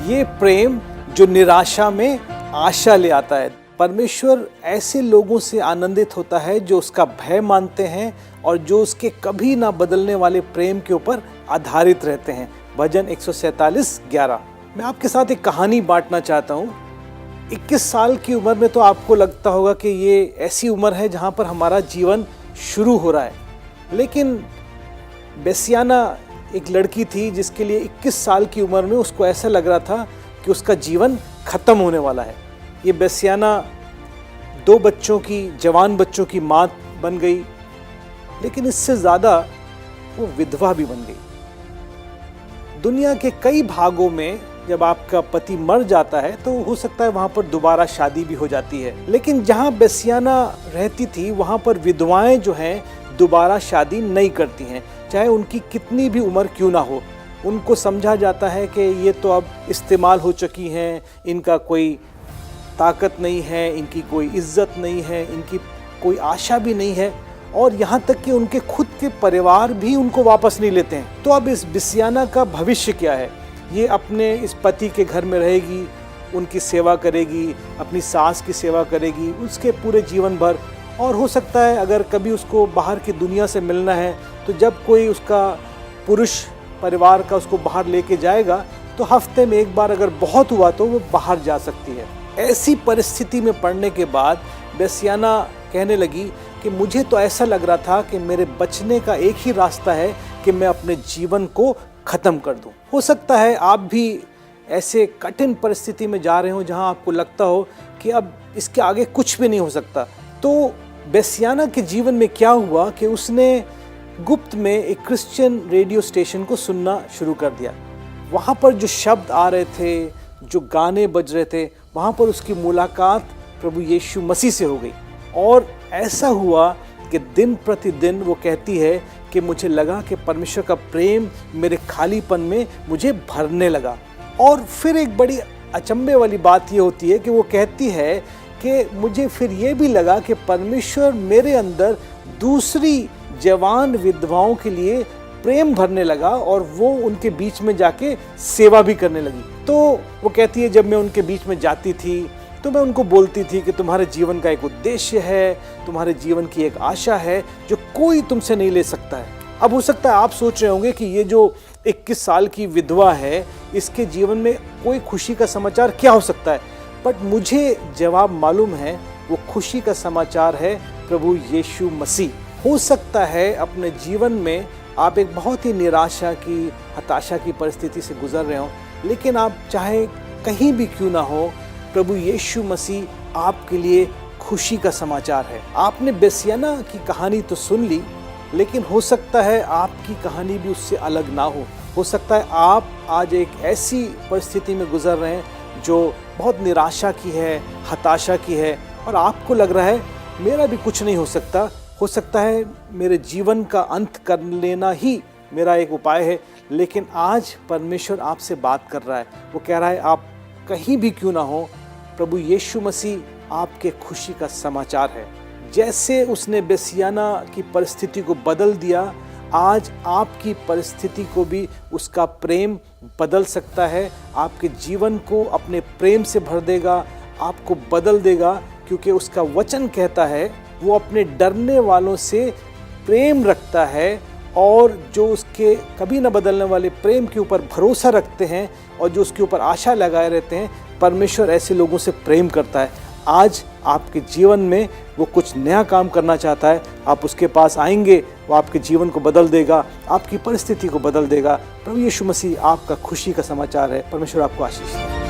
ये प्रेम जो निराशा में आशा ले आता है। परमेश्वर ऐसे लोगों से आनंदित होता है जो उसका भय मानते हैं और जो उसके कभी ना बदलने वाले प्रेम के ऊपर आधारित रहते हैं। भजन 147:11। मैं आपके साथ एक कहानी बांटना चाहता हूँ। 21 साल की उम्र में तो आपको लगता होगा कि ये ऐसी उम्र है जहाँ पर हमारा जीवन शुरू हो रहा है, लेकिन बेसियाना एक लड़की थी जिसके लिए 21 साल की उम्र में उसको ऐसा लग रहा था कि उसका जीवन खत्म होने वाला है। ये बेसियाना 2 बच्चों की, जवान बच्चों की माँ बन गई, लेकिन इससे ज़्यादा वो विधवा भी बन गई। दुनिया के कई भागों में जब आपका पति मर जाता है तो हो सकता है वहाँ पर दोबारा शादी भी हो जाती है, लेकिन जहाँ बेसियाना रहती थी वहाँ पर विधवाएं जो हैं दोबारा शादी नहीं करती हैं, चाहे उनकी कितनी भी उम्र क्यों ना हो। उनको समझा जाता है कि ये तो अब इस्तेमाल हो चुकी हैं, इनका कोई ताकत नहीं है, इनकी कोई इज्जत नहीं है, इनकी कोई आशा भी नहीं है, और यहाँ तक कि उनके खुद के परिवार भी उनको वापस नहीं लेते हैं। तो अब इस बेसियाना का भविष्य क्या है? ये अपने इस पति के घर में रहेगी, उनकी सेवा करेगी, अपनी सास की सेवा करेगी उसके पूरे जीवन भर, और हो सकता है अगर कभी उसको बाहर की दुनिया से मिलना है तो जब कोई उसका पुरुष परिवार का उसको बाहर लेके जाएगा तो हफ्ते में एक बार अगर बहुत हुआ तो वो बाहर जा सकती है। ऐसी परिस्थिति में पड़ने के बाद बेसियाना कहने लगी कि मुझे तो ऐसा लग रहा था कि मेरे बचने का एक ही रास्ता है कि मैं अपने जीवन को ख़त्म कर दूं। हो सकता है आप भी ऐसे कठिन परिस्थिति में जा रहे हो जहां आपको लगता हो कि अब इसके आगे कुछ भी नहीं हो सकता। तो बेसियाना के जीवन में क्या हुआ कि उसने गुप्त में एक क्रिश्चियन रेडियो स्टेशन को सुनना शुरू कर दिया। वहाँ पर जो शब्द आ रहे थे, जो गाने बज रहे थे, वहाँ पर उसकी मुलाकात प्रभु यीशु मसीह से हो गई। और ऐसा हुआ कि दिन प्रतिदिन वो कहती है कि मुझे लगा कि परमेश्वर का प्रेम मेरे खालीपन में मुझे भरने लगा। और फिर एक बड़ी अचंभे वाली बात ये होती है कि वो कहती है कि मुझे फिर ये भी लगा कि परमेश्वर मेरे अंदर दूसरी जवान विधवाओं के लिए प्रेम भरने लगा और वो उनके बीच में जाके सेवा भी करने लगी। तो वो कहती है जब मैं उनके बीच में जाती थी तो मैं उनको बोलती थी कि तुम्हारे जीवन का एक उद्देश्य है, तुम्हारे जीवन की एक आशा है जो कोई तुमसे नहीं ले सकता है। अब हो सकता है आप सोच रहे होंगे कि ये जो 21 साल की विधवा है इसके जीवन में कोई खुशी का समाचार क्या हो सकता है, बट मुझे जवाब मालूम है। वो खुशी का समाचार है प्रभु यीशु मसीह। हो सकता है अपने जीवन में आप एक बहुत ही निराशा की, हताशा की परिस्थिति से गुजर रहे हो, लेकिन आप चाहे कहीं भी क्यों ना हो, प्रभु यीशु मसीह आपके लिए खुशी का समाचार है। आपने बेसियाना की कहानी तो सुन ली, लेकिन हो सकता है आपकी कहानी भी उससे अलग ना हो सकता है आप आज एक ऐसी परिस्थिति में गुजर रहे हैं जो बहुत निराशा की है, हताशा की है, और आपको लग रहा है मेरा भी कुछ नहीं हो सकता। हो सकता है मेरे जीवन का अंत कर लेना ही मेरा एक उपाय है, लेकिन आज परमेश्वर आपसे बात कर रहा है। वो कह रहा है आप कहीं भी क्यों ना हो, प्रभु यीशु मसीह आपके खुशी का समाचार है। जैसे उसने बेसियाना की परिस्थिति को बदल दिया, आज आपकी परिस्थिति को भी उसका प्रेम बदल सकता है। आपके जीवन को अपने प्रेम से भर देगा, आपको बदल देगा, क्योंकि उसका वचन कहता है वो अपने डरने वालों से प्रेम रखता है, और जो उसके कभी न बदलने वाले प्रेम के ऊपर भरोसा रखते हैं और जो उसके ऊपर आशा लगाए रहते हैं, परमेश्वर ऐसे लोगों से प्रेम करता है। आज आपके जीवन में वो कुछ नया काम करना चाहता है, आप उसके पास आएंगे, वो आपके जीवन को बदल देगा, आपकी परिस्थिति को बदल देगा। प्रभु यीशु मसीह आपका खुशी का समाचार है। परमेश्वर आपको आशीष दे।